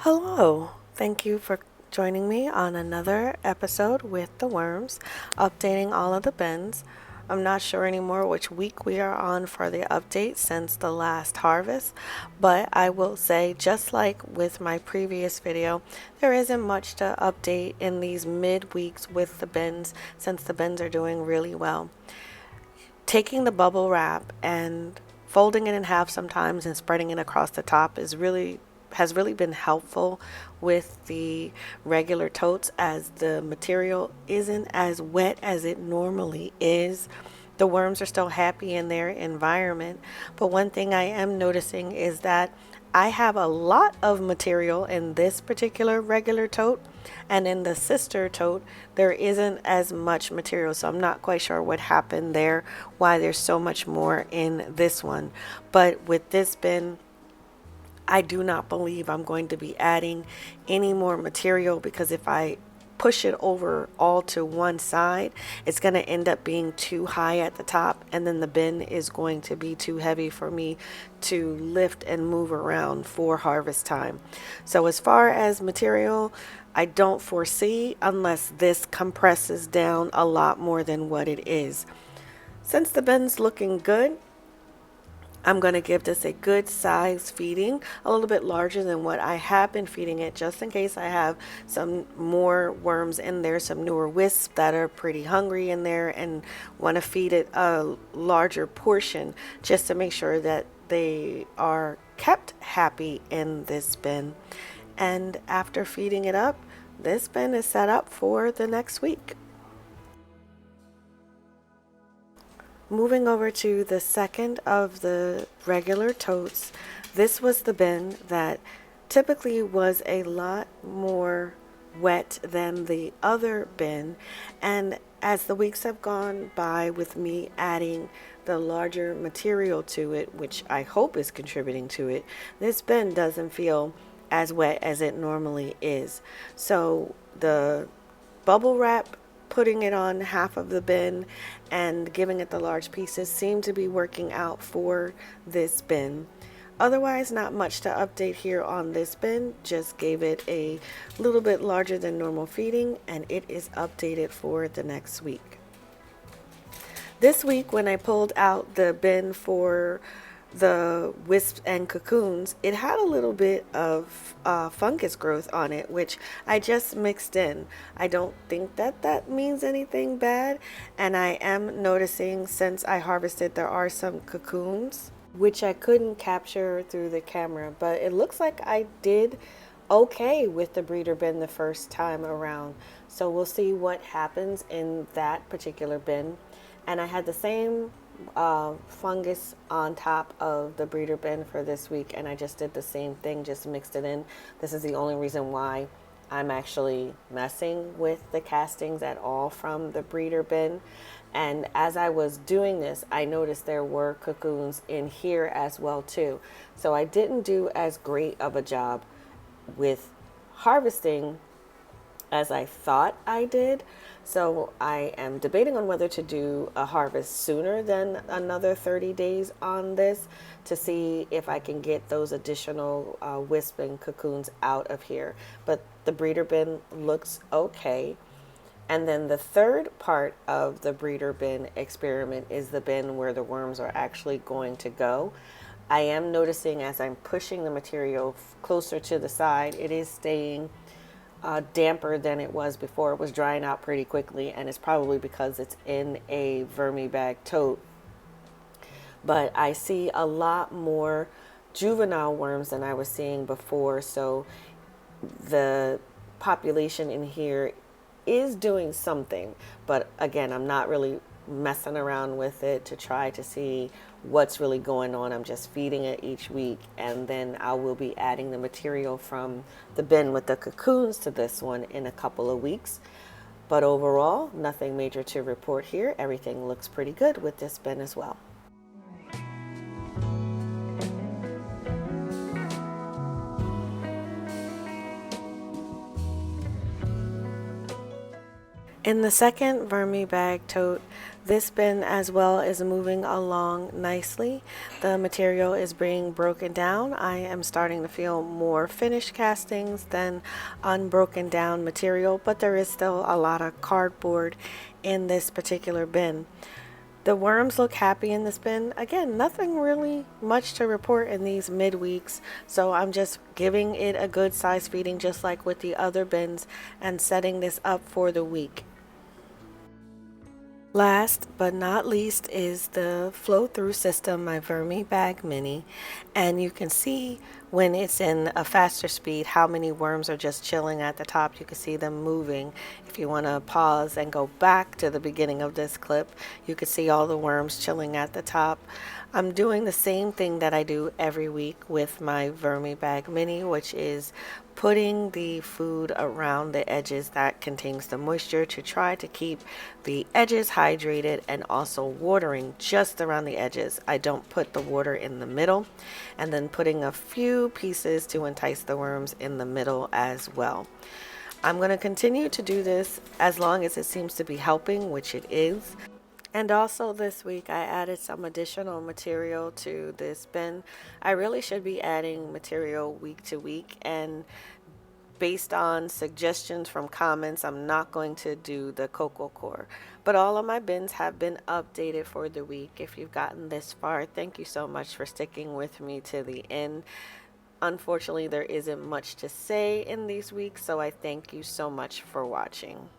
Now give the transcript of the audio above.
Hello, thank you for joining me on another episode with the worms, updating all of the bins. I'm not sure anymore which week we are on for the update since the last harvest, but I will say, just like with my previous video, there isn't much to update in these mid weeks with the bins since the bins are doing really well. Taking the bubble wrap and folding it in half sometimes and spreading it across the top has really been helpful with the regular totes, as the material isn't as wet as it normally is. The worms are still happy in their environment, but one thing I am noticing is that I have a lot of material in this particular regular tote, and in the sister tote there isn't as much material, so I'm not quite sure what happened there, why there's so much more in this one. But with this bin, I do not believe I'm going to be adding any more material, because if I push it over all to one side, it's going to end up being too high at the top, and then the bin is going to be too heavy for me to lift and move around for harvest time. So as far as material, I don't foresee, unless this compresses down a lot more than what it is. Since the bin's looking good, I'm going to give this a good size feeding, a little bit larger than what I have been feeding it, just in case I have some more worms in there, some newer wisps that are pretty hungry in there and want to feed it a larger portion, just to make sure that they are kept happy in this bin. And after feeding it up, this bin is set up for the next week. Moving over to the second of the regular totes, this was the bin that typically was a lot more wet than the other bin, and as the weeks have gone by with me adding the larger material to it, which I hope is contributing to it, this bin doesn't feel as wet as it normally is. So the bubble wrap, putting it on half of the bin and giving it the large pieces, seem to be working out for this bin. Otherwise, not much to update here on this bin. Just gave it a little bit larger than normal feeding, and it is updated for the next week. This week, when I pulled out the bin for the wisps and cocoons, it had a little bit of fungus growth on it, which I just mixed in. I don't think that that means anything bad, and I am noticing, since I harvested, there are some cocoons which I couldn't capture through the camera, but it looks like I did okay with the breeder bin the first time around. So we'll see what happens in that particular bin. And I had the same fungus on top of the breeder bin for this week, and I just did the same thing, just mixed it in. This is the only reason why I'm actually messing with the castings at all from the breeder bin. And as I was doing this, I noticed there were cocoons in here as well too. So I didn't do as great of a job with harvesting as I thought I did. So I am debating on whether to do a harvest sooner than another 30 days on this, to see if I can get those additional wisp and cocoons out of here. But the breeder bin looks okay. And then the third part of the breeder bin experiment is the bin where the worms are actually going to go. I am noticing, as I'm pushing the material closer to the side, it is staying damper than it was before. It was drying out pretty quickly, and it's probably because it's in a vermi bag tote. But I see a lot more juvenile worms than I was seeing before, so the population in here is doing something. But again, I'm not really messing around with it to try to see what's really going on. I'm just feeding it each week, and then I will be adding the material from the bin with the cocoons to this one in a couple of weeks. But overall, nothing major to report here. Everything looks pretty good with this bin as well. In the second Vermi bag tote, this bin as well is moving along nicely. The material is being broken down. I am starting to feel more finished castings than unbroken down material, but there is still a lot of cardboard in this particular bin. The worms look happy in this bin. Again, nothing really much to report in these midweeks, so I'm just giving it a good size feeding just like with the other bins and setting this up for the week. Last but not least is the flow through system, my Vermi Bag Mini, and you can see when it's in a faster speed how many worms are just chilling at the top. You can see them moving. If you want to pause and go back to the beginning of this clip, you can see all the worms chilling at the top. I'm doing the same thing that I do every week with my Vermi Bag Mini, which is putting the food around the edges that contains the moisture to try to keep the edges hydrated, and also watering just around the edges. I don't put the water in the middle, and then putting a few pieces to entice the worms in the middle as well. I'm going to continue to do this as long as it seems to be helping, which it is. And also this week I added some additional material to this bin. I really should be adding material week to week, and based on suggestions from comments, I'm not going to do the cocoa core. But all of my bins have been updated for the week. If you've gotten this far, thank you so much for sticking with me to the end. Unfortunately, there isn't much to say in these weeks, so I thank you so much for watching.